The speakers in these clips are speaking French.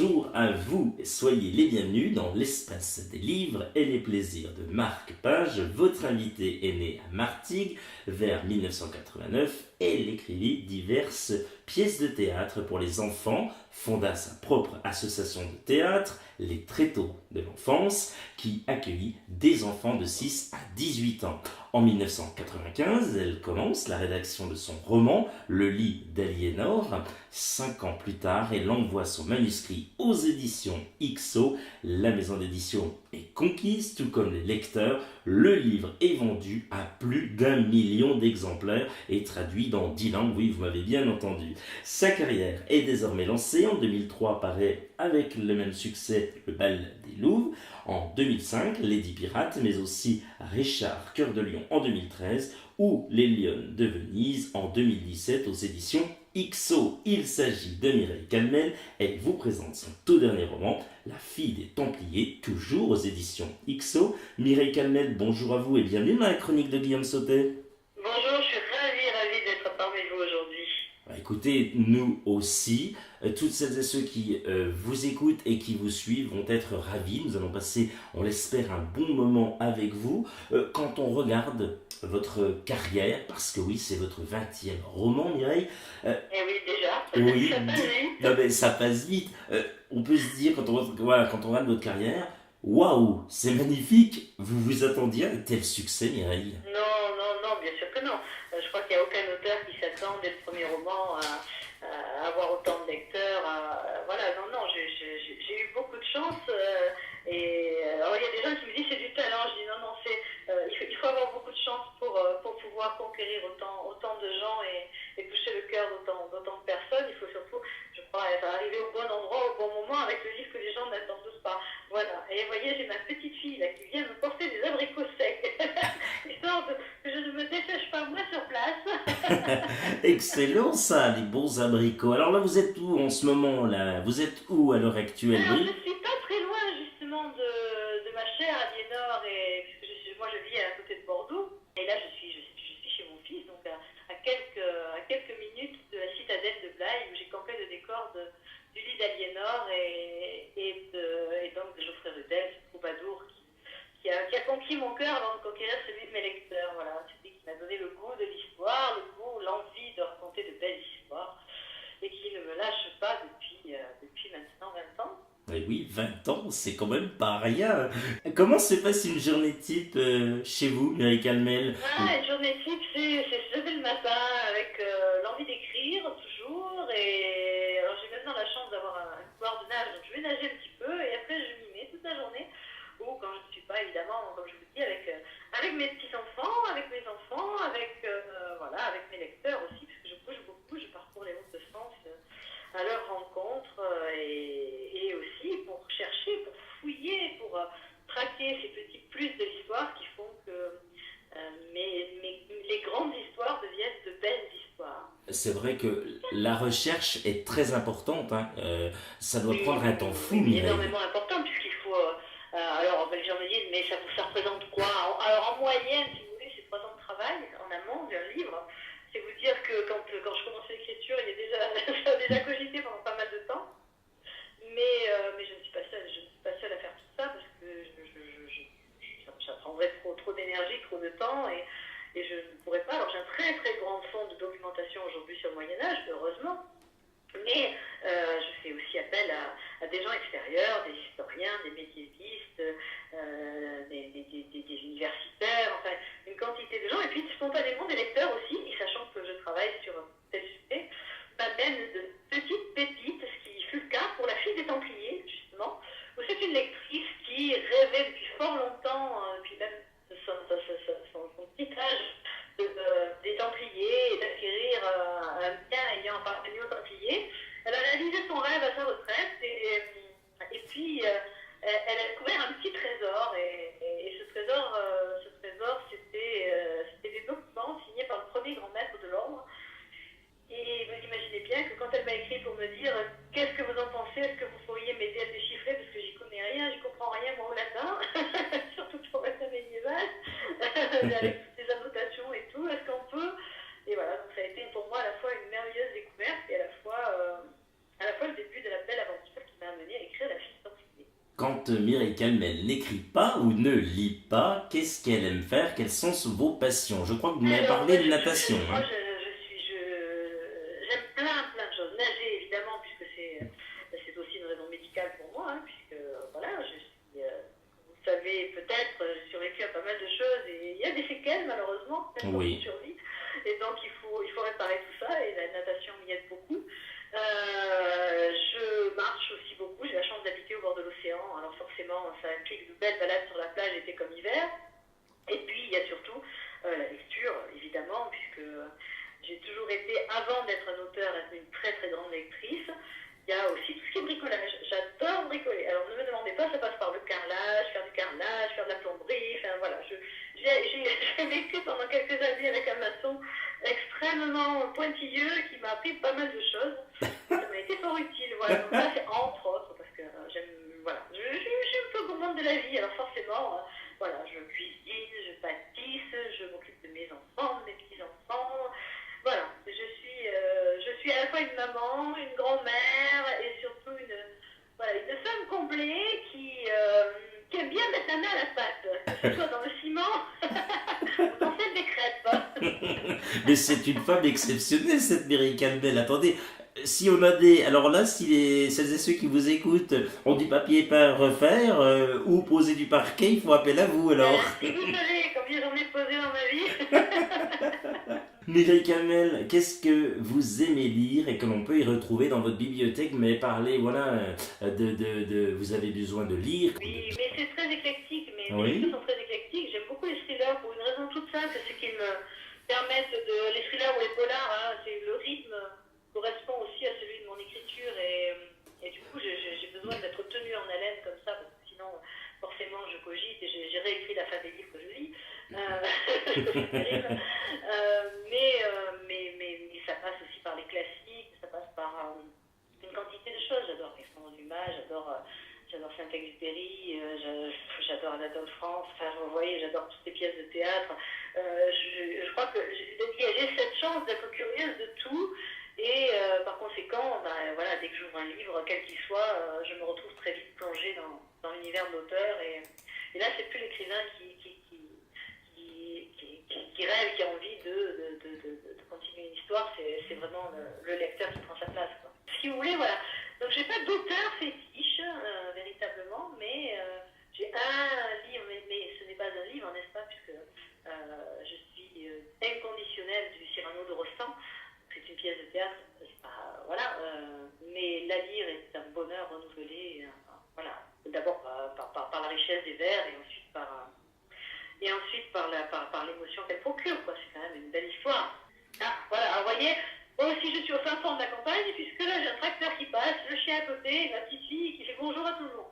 bonjour à vous et soyez les bienvenus dans l'espace des livres et les plaisirs de Marc Page. Votre invité est né à Martigues vers 1989 et il écrivit diverses pièces de théâtre pour les enfants, fonda sa propre association de théâtre, les Tréteaux de l'enfance, qui accueillit des enfants de 6 à 18 ans. En 1995, elle commence la rédaction de son roman Le lit d'Aliénor. 5 ans plus tard, elle envoie son manuscrit aux éditions XO. La maison d'édition est conquise, tout comme les lecteurs. Le livre est vendu à plus d'1 million d'exemplaires et traduit dans 10 langues, oui, vous m'avez bien entendu. Sa carrière est désormais lancée. En 2003 paraît avec le même succès Le bal des louves. En 2005, Lady Pirate, mais aussi Richard Cœur de Lion en 2013 ou Les Lionnes de Venise en 2017 aux éditions XO. Il s'agit de Mireille Calmel. Elle vous présente son tout dernier roman, La fille des Templiers, toujours aux éditions XO. Mireille Calmel, bonjour à vous et bienvenue dans la chronique de Guillaume Sautet. Bonjour, je suis ravie d'être parmi vous aujourd'hui. Écoutez, nous aussi, toutes celles et ceux qui vous écoutent et qui vous suivent vont être ravis. Nous allons passer, on l'espère, un bon moment avec vous. Quand on regarde votre carrière, parce que oui, c'est votre 20e roman, Mireille. Et oui, déjà, Oui, ça passe vite. non, mais ça passe vite. On peut se dire, voilà, quand on regarde votre carrière, waouh, c'est magnifique. Vous vous attendiez à un tel succès, Mireille? Non, non, non, bien sûr que non. Je crois qu'il n'y a aucun auteur qui s'attend dès le premier roman à avoir autant de lecteurs. Voilà, non, non, j'ai eu beaucoup de chance. Alors, il y a des gens qui me disent c'est du talent. Je dis non, non, il faut avoir beaucoup de chance pour pouvoir conquérir autant de gens et toucher le cœur d'autant de personnes. Il faut surtout, je crois, être arrivé au bon endroit, au bon moment, avec le livre que les gens n'attendent tous pas. Voilà. Et vous voyez, j'ai ma petite fille là qui vient me porter des abricots secs, histoire que je ne me dessèche pas moi sur place. Excellent ça, les bons abricots. Alors là, vous êtes où en ce moment là? Vous êtes où à l'heure actuelle? Alors, je Oui. suis pas très loin justement de ma chère Aliénor, puisque moi je vis à côté de Bordeaux. Et là, je suis chez mon fils, donc à quelques minutes de la citadelle de Blaye, où j'ai campé le décor du lit d'Aliénor et donc de Geoffrey Rudel, ce troubadour qui a conquis mon cœur avant de conquérir celui de mes lecteurs. Voilà, c'est lui qui m'a donné le goût de l'histoire, le goût, l'envie de raconter de belles histoires, et qui ne me lâche pas depuis maintenant 20 ans. Eh oui, 20 ans, c'est quand même pas rien. Comment se passe une journée type chez vous, Mireille Calmel? Une journée type, c'est se lever le matin avec l'envie d'écrire toujours. Et alors j'ai maintenant la chance d'avoir un couloir de nage, donc je vais nager un petit peu et après je m'y mets toute la journée. Ou quand je ne suis pas, évidemment, comme je vous dis, avec mes petits-enfants, avec mes enfants, voilà, avec mes lecteurs aussi, parce que je bouge beaucoup, je parcours les routes de France à leur rencontre et aussi pour chercher, pour fouiller, pour traquer ces petits plus de l'histoire qui font que les grandes histoires deviennent de belles histoires. C'est vrai que la recherche est très importante, hein. Ça doit prendre un temps fou, Oui, Mireille. énormément important puisqu'il faut. Alors, les gens me disent, mais ça représente quoi? Alors, en moyenne, si vous voulez, c'est 3 ans de travail en amont d'un livre. C'est vous dire que quand je commence l'écriture, il y a déjà, ça a déjà cogité pendant pas mal de temps. Mais je ne suis pas seule. Je ne suis pas seule à faire tout ça parce que ça prendrait trop d'énergie, trop de temps et je ne pourrais pas. Alors, j'ai un très très grand fonds de documentation aujourd'hui sur le Moyen-Âge, heureusement. Mais je fais aussi appel à des gens extérieurs, des historiens, des médiévistes, des universitaires, enfin une quantité de gens, et puis spontanément des lecteurs aussi, et sachant que je travaille sur un tel sujet, m'amènent de petites pépites, ce qui fut le cas pour La fille des Templiers, justement, où c'est une lectrice qui rêvait depuis fort longtemps, puis même son petit âge, des Templiers et d'acquérir un bien ayant appartenu aux Templiers. Elle a réalisé son rêve à sa retraite et puis elle a découvert un petit trésor et ce trésor c'était des documents signés par le premier grand maître de l'ordre. Et vous imaginez bien que quand elle m'a écrit pour me dire qu'est-ce que vous en pensez, est-ce que vous pourriez m'aider à le déchiffrer parce que j'y connais rien, j'y comprends rien moi au latin, surtout pour le latin médiéval, avec toutes les annotations et tout, est-ce qu'on peut. Et voilà, donc ça a été pour moi à la fois une merveilleuse découverte et à la fois le début de la belle aventure qui m'a amené fille des Templiers. Quand Mireille Calmel n'écrit pas ou ne lit pas, qu'est-ce qu'elle aime faire? Quelles sont vos passions? Je crois que vous m'avez parlé de natation. Moi, j'aime plein de choses. Nager, évidemment, puisque c'est aussi une raison médicale pour moi, hein, puisque, voilà, vous le savez peut-être, j'ai survécu à pas mal de choses, et il y a des séquelles, malheureusement, même quand on survit. Et donc, il faut réparer tout ça, et la natation m'y aide beaucoup. Je marche aussi beaucoup, j'ai la chance d'habiter au bord de l'océan, alors forcément, ça implique de belles balades sur la plage, été comme hiver. Et puis, il y a surtout la lecture, évidemment, puisque j'ai toujours été, avant d'être un auteur, une très très grande lectrice. Il y a aussi tout ce qui est bricolage. J'adore bricoler. Alors, ne me demandez pas, ça passe par le carrelage, faire du carrelage, faire de la plomberie, enfin voilà. J'ai vécu pendant quelques années avec un maçon extrêmement pointilleux qui m'a appris pas mal de choses. Ça m'a été fort utile, voilà. Donc ça, c'est entre autres, parce que voilà. Je suis un peu gourmande de la vie, alors forcément, voilà, je cuisine, je pâtisse, je m'occupe de mes enfants, de mes petits-enfants. Voilà, je suis à la fois une maman, une grand-mère et surtout une femme comblée qui aime bien mettre la main à la pâte, que ce soit dans le ciment ou dans celle des crêpes. Mais c'est une femme exceptionnelle, cette Mireille Calmel. Attendez, si on a des... Alors là, si celles et ceux qui vous écoutent ont du papier peint à refaire ou poser du parquet, il faut appeler à vous alors. Si vous savez combien j'en ai posé dans ma vie. Mireille Calmel, qu'est-ce que vous aimez lire et que l'on peut y retrouver dans votre bibliothèque? Mais parlez, voilà, vous avez besoin de lire. Oui, mais c'est très éclectique, mes Oui. livres sont très éclectiques. J'aime beaucoup les thrillers pour une raison toute simple, c'est qu'ils me permettent les thrillers ou les polars, hein, le rythme correspond aussi à celui de mon écriture et du coup j'ai besoin d'être tenue en haleine comme ça, parce que sinon forcément je cogite et j'ai réécrit la fin des livres que je lis. C'est terrible. Mais ça passe aussi par les classiques, ça passe par une quantité de choses. J'adore Alexandre Dumas, j'adore Saint-Exupéry, j'adore Anatole France, enfin vous voyez, j'adore toutes les pièces de théâtre. Je crois que j'ai cette chance d'être curieuse de tout et par conséquent, voilà, dès que j'ouvre un livre, quel qu'il soit, je me retrouve très vite plongée dans l'univers de l'auteur et là c'est plus l'écrivain qui rêve, qui a envie de continuer une histoire, c'est vraiment le lecteur qui prend sa place, quoi. Si vous voulez, voilà. Donc j'ai pas d'auteur fétiche, véritablement, mais j'ai un livre, mais ce n'est pas un livre, n'est-ce pas, puisque je suis inconditionnelle du Cyrano de Rostand. C'est une pièce de théâtre, c'est pas, voilà, mais la lire est un bonheur renouvelé, voilà. D'abord par la richesse des vers et ensuite par l'émotion qu'elle procure, quoi. C'est quand même une belle histoire. Ah, voilà, alors, vous voyez, moi aussi je suis au fin fond de la campagne, puisque là j'ai un tracteur qui passe, le chien à côté, la petite fille qui fait bonjour à tout le monde.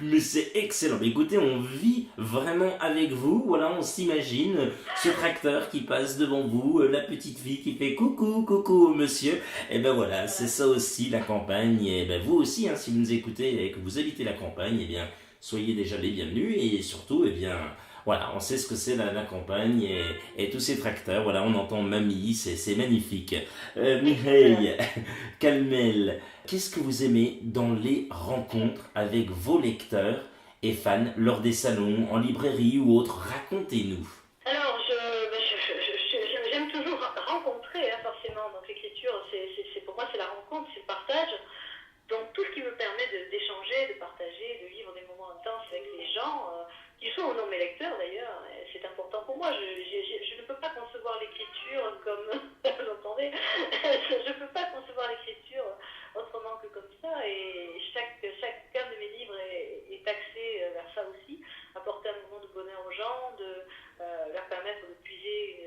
Mais c'est excellent. Écoutez, on vit vraiment avec vous. Voilà, on s'imagine ce tracteur qui passe devant vous, la petite fille qui fait coucou, coucou monsieur. Et ben voilà, c'est ça aussi la campagne. Et ben vous aussi, hein, si vous nous écoutez et que vous habitez la campagne, eh bien soyez déjà les bienvenus et surtout, eh bien voilà, on sait ce que c'est la campagne et tous ces tracteurs. Voilà, on entend mamie, c'est magnifique. Mireille Calmel, qu'est-ce que vous aimez dans les rencontres avec vos lecteurs et fans lors des salons, en librairie ou autre? Racontez-nous. Alors, j'aime toujours rencontrer, hein, forcément. Donc l'écriture, pour moi, c'est la rencontre, c'est le partage. Donc tout ce qui me permet d'échanger, de partager, de vivre des moments intenses avec les gens, qu'ils soient ou non mes lecteurs d'ailleurs, c'est important pour moi. Je ne peux pas concevoir l'écriture comme, vous entendez, je ne peux pas concevoir l'écriture autrement que comme ça, et chacun de mes livres est axé vers ça aussi, apporter un moment de bonheur aux gens, de leur permettre de puiser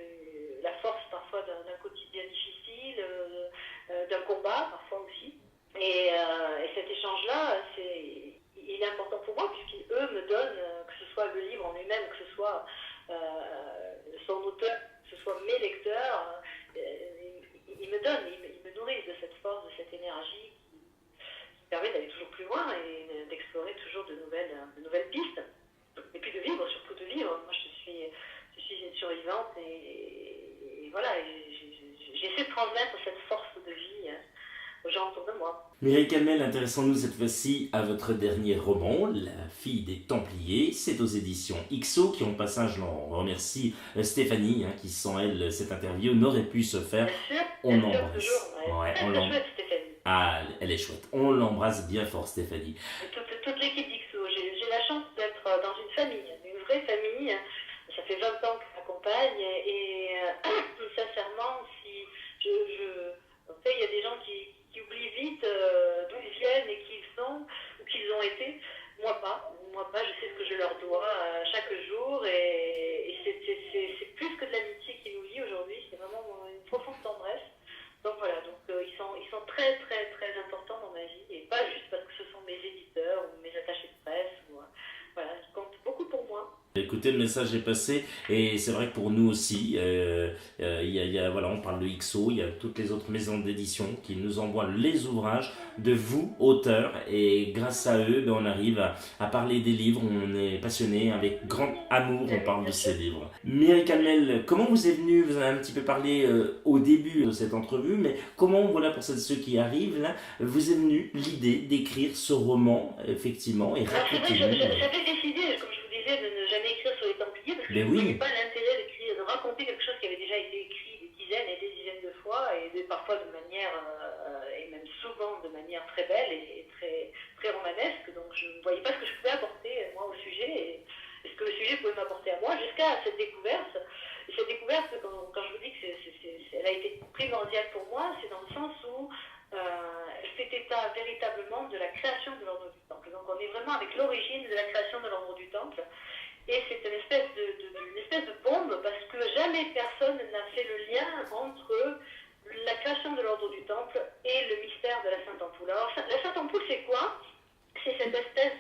la force parfois d'un quotidien difficile, d'un combat parfois aussi. Et cet échange-là, il est important pour moi puisqu'eux me donnent, que ce soit le livre en lui-même, que ce soit son auteur, que ce soit mes lecteurs, ils me donnent, ils me nourrissent de cette force, de cette énergie qui permet d'aller toujours plus loin et d'explorer toujours de nouvelles pistes. Et puis de vivre, surtout de vivre. Moi, je suis une survivante et voilà, j'essaie de transmettre cette force de vie aux gens autour de moi. Mireille Calmel, intéressons-nous cette fois-ci à votre dernier roman, La fille des Templiers. C'est aux éditions XO qui, en passage, on remercie Stéphanie, qui sans elle, cette interview n'aurait pu se faire. On Bien sûr, l'embrasse. toujours. Ouais. Ouais, Très, on très l'embrasse. chouette, Stéphanie. Ah, elle est chouette. On l'embrasse bien fort, Stéphanie. Et toute l'équipe d'XO. J'ai la chance d'être dans une famille, une vraie famille. Ça fait 20 ans que je m'accompagne et sincèrement, si en fait, il y a des gens qui oublient vite d'où ils viennent et qui ils sont ou qui ils ont été. Moi pas, je sais ce que je leur dois chaque jour et c'est plus que de l'amitié qui nous lie aujourd'hui, c'est vraiment une profonde tendresse. Donc voilà, ils sont très très très importants dans ma vie et pas juste parce que ce sont mes éditeurs ou mes attachés de presse voilà, ils comptent beaucoup pour moi. Écoutez, le message est passé et c'est vrai que pour nous aussi, voilà, on parle de XO, il y a toutes les autres maisons d'édition qui nous envoient les ouvrages de vous, auteurs, et grâce à eux, on arrive à parler des livres, on est passionné, avec grand amour, on parle de ces livres. Mireille Calmel, comment vous est venu, vous en avez un petit peu parlé au début de cette entrevue, mais comment, voilà, pour ceux qui arrivent, là, vous est venue l'idée d'écrire ce roman, effectivement, et racontez-nous. J'avais décidé, comme je vous disais, de ne jamais écrire sur les Templiers parce que je ne voyais pas l'intérêt de raconter quelque chose qui avait déjà été écrit des dizaines et des dizaines de fois et parfois de manière, et même souvent de manière très belle et très, très romanesque. Donc je ne voyais pas ce que je pouvais apporter moi au sujet et ce que le sujet pouvait m'apporter à moi jusqu'à cette découverte. Et cette découverte, quand je vous dis que elle a été primordiale pour moi, c'est dans le sens où elle fait état véritablement de la création de l'ordre du Temple. Donc on est vraiment avec l'origine de la création de l'ordre du Temple. Et c'est une espèce de bombe parce que jamais personne n'a fait le lien entre la création de l'ordre du Temple et le mystère de la Sainte Ampoule. Alors la Sainte Ampoule, c'est quoi? C'est cette espèce,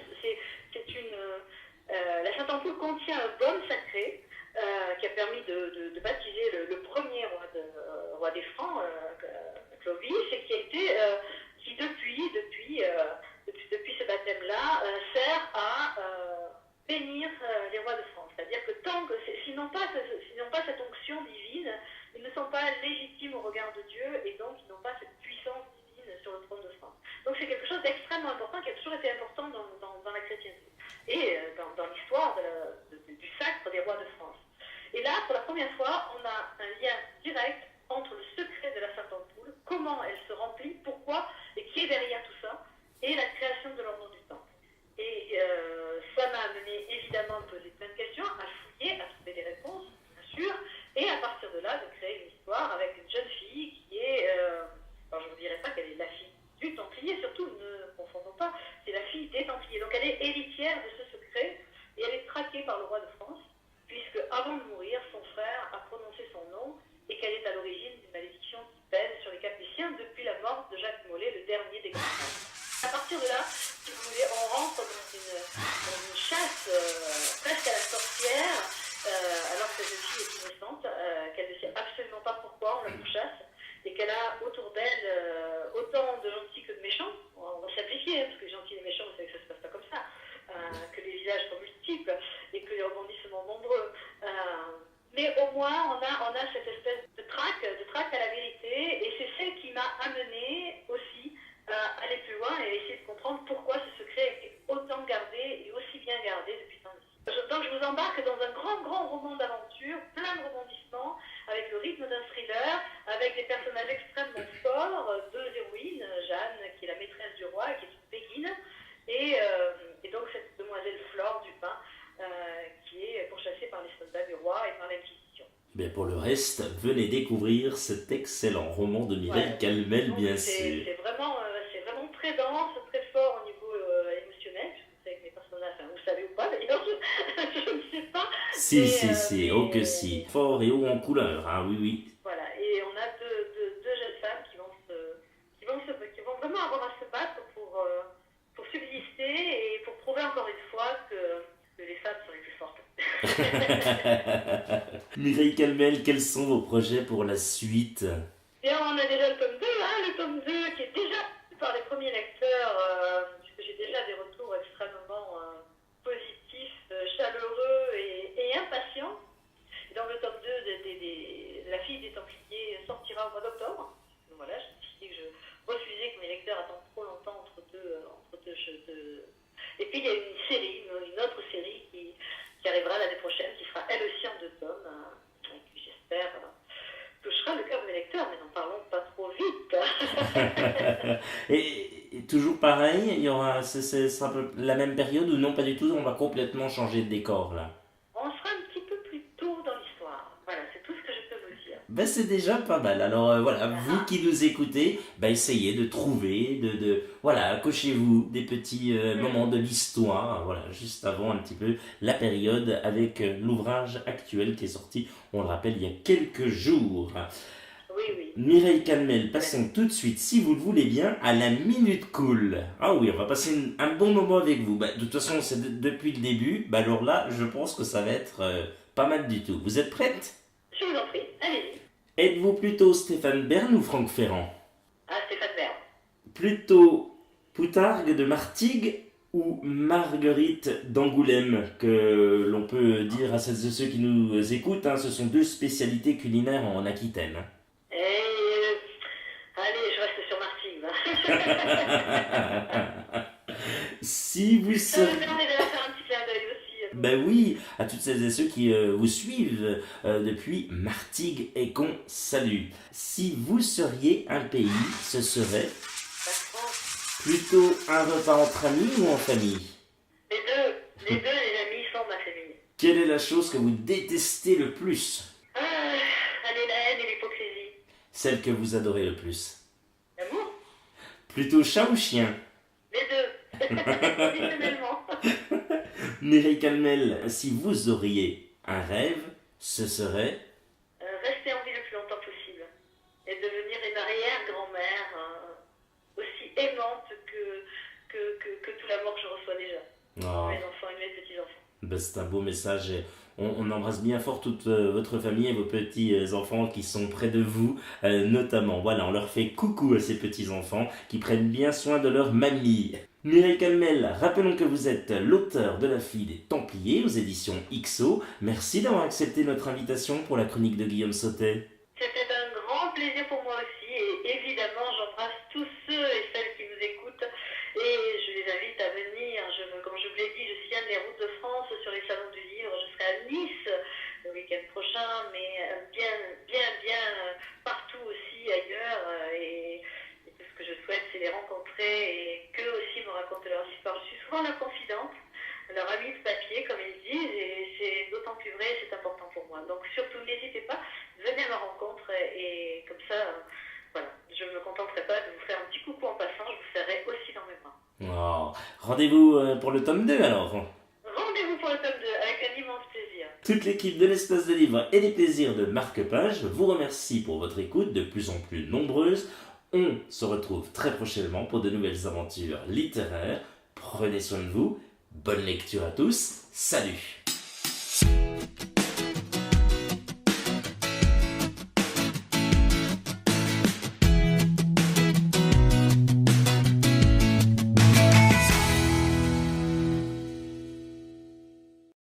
la Sainte Ampoule contient un baume sacré qui a permis de baptiser le premier roi des Francs, Clovis, et qui a été, qui depuis ce baptême-là, sert à bénir les rois de France. C'est-à-dire que s'ils n'ont pas cette onction divine, ils ne sont pas légitimes au regard de Dieu et donc ils n'ont pas cette puissance divine sur le trône de France. Donc c'est quelque chose d'extrêmement important qui a toujours été important dans la chrétienté et dans l'histoire du sacre des rois de France. Et là, pour la première fois, on a un lien direct entre le secret de la Sainte Ampoule, comment elle se remplit, pourquoi et qui est derrière tout ça, et la création de l'ordre du Temple. Et ça m'a amené évidemment à me poser plein de questions, à fouiller, à trouver des réponses, bien sûr, et à partir de là, de créer une histoire avec une jeune fille qui est, alors je ne vous dirais pas qu'elle est la fille du Templier, surtout, ne confondons pas, c'est la fille des Templiers. Donc elle est héritière de ce secret, et elle est traquée par le roi de France, puisque avant de mourir, son frère a prononcé son nom, et qu'elle est à l'origine d'une malédiction qui pèse sur les Capétiens depuis la mort de Jacques Molay, le dernier des grands. À partir de là, si vous voulez, on rentre dans une chasse presque à la sorcière, alors que cette jeune fille est innocente, qu'elle ne sait absolument pas pourquoi on la pourchasse, et qu'elle a autour d'elle autant de gentils que de méchants. On va simplifier, parce que les gentils et les méchants, vous savez que ça ne se passe pas comme ça, que les visages sont multiples et que les rebondissements nombreux. Mais au moins, on a cette espèce de traque à la vérité, et c'est celle qui m'a amenée aussi à aller plus loin et à essayer de comprendre pourquoi ce secret a été autant gardé et aussi bien gardé depuis tant de temps. Donc je vous embarque dans un grand roman d'aventure, plein de rebondissements, avec le rythme d'un thriller, avec des personnages extrêmement forts, deux héroïnes, Jeanne, qui est la maîtresse du roi, qui est une béguine, et donc cette demoiselle Flore du Pin, qui est pourchassée par les soldats du roi et par l'Inquisition. Mais pour le reste, venez découvrir cet excellent roman de Mireille Calmel, bien sûr. C'est vraiment très dense, très fort au niveau émotionnel. Je sais que mes personnages, vous savez ou pas d'ailleurs, je ne sais pas. Si, oh que si. Fort et haut en couleur, oui. Voilà, et on a deux jeunes femmes qui vont vraiment avoir à se battre pour subsister et pour prouver encore une fois que les femmes sont les plus fortes. Mireille Calmel, quels sont vos projets pour la suite? Et on a déjà le tome 2 qui est déjà par les premiers lecteurs, puisque j'ai déjà des retours extrêmement positifs, chaleureux et impatients. Et donc le tome 2 de La fille des Templiers sortira au mois d'octobre. Donc voilà, j'ai décidé que je refusais que Et puis il y a une série, une autre série qui arrivera l'année prochaine, qui sera elle aussi en 2 tomes, et qui j'espère touchera le cœur des lecteurs, mais n'en parlons pas trop vite. Et toujours pareil, il y aura, ce sera la même période ou non, pas du tout, on va complètement changer de décor là. On sera un petit peu plus tôt dans l'histoire. Voilà, c'est tout ce que je peux vous dire. Ben, c'est déjà pas mal. Alors voilà, vous qui nous écoutez, ben, essayez de trouver, voilà, accochez-vous des petits moments de l'histoire, voilà, juste avant un petit peu la période avec l'ouvrage actuel qui est sorti, on le rappelle, il y a quelques jours. Oui, oui. Mireille Calmel, passons tout de suite, si vous le voulez bien, à la Minute Cool. Ah oui, on va passer un bon moment avec vous. Ben, de toute façon, c'est depuis le début, ben, alors là, je pense que ça va être pas mal du tout. Vous êtes prête? Je vous en prie, allez-y. Êtes-vous plutôt Stéphane Bern ou Franck Ferrand? Ah, Stéphane Bern. Plutôt Poutargue de Martigues ou Marguerite d'Angoulême, que l'on peut dire à celles et ceux qui nous écoutent, hein, ce sont 2 spécialités culinaires en Aquitaine. Hein. Allez, je reste sur Martigues. Si vous Ça me seriez... permet de faire un petit clin d'œil aussi. Ben oui, à toutes celles et ceux qui vous suivent depuis Martigues et qu'on salue. Si vous seriez un pays, ce serait La France. plutôt un repas entre amis ou en famille? Les deux, les amis sont ma famille. Quelle est la chose que vous détestez le plus? Allez, la haine et l'hypocrisie. Celle que vous adorez le plus? L'amour. Plutôt chat ou chien? Les deux. Traditionnellement. Mireille Calmel, si vous auriez un rêve, ce serait... Rester en vie le plus longtemps possible. Et devenir une arrière-grand-mère aussi aimante que tout l'amour que je reçois déjà. Oh, Mes enfants et mes petits-enfants. ben c'est un beau message. Et on embrasse bien fort toute votre famille et vos petits-enfants qui sont près de vous, notamment. Voilà, on leur fait coucou à ces petits-enfants qui prennent bien soin de leur mamie. Mireille Calmel, rappelons que vous êtes l'auteur de La Fille des Templiers aux éditions XO. Merci d'avoir accepté notre invitation pour la chronique de Guillaume Sautet. C'était un grand plaisir pour moi aussi et évidemment j'embrasse tous ceux et celles qui nous écoutent et je les invite à venir. Comme je vous l'ai dit, je sillonne les routes de France sur les salons du livre. Je serai à Nice le week-end prochain, mais bien partout aussi ailleurs et tout ce que je souhaite c'est les rencontrer et qu'eux aussi me racontent leur histoire. Je suis souvent leur confidente, leur amie de papier comme ils disent et c'est d'autant plus vrai et c'est important pour moi. Donc surtout n'hésitez pas, venez à ma rencontre et comme ça, voilà, je ne me contenterai pas de vous faire un petit coucou en passant, je vous serrai aussi dans mes bras. Oh, rendez-vous pour le tome 2 alors. Rendez-vous pour le tome 2 avec un immense plaisir. Toute l'équipe de l'Espace de Livre et des Plaisirs de Marque-Page vous remercie pour votre écoute de plus en plus nombreuse. On se retrouve très prochainement pour de nouvelles aventures littéraires. Prenez soin de vous. Bonne lecture à tous. Salut!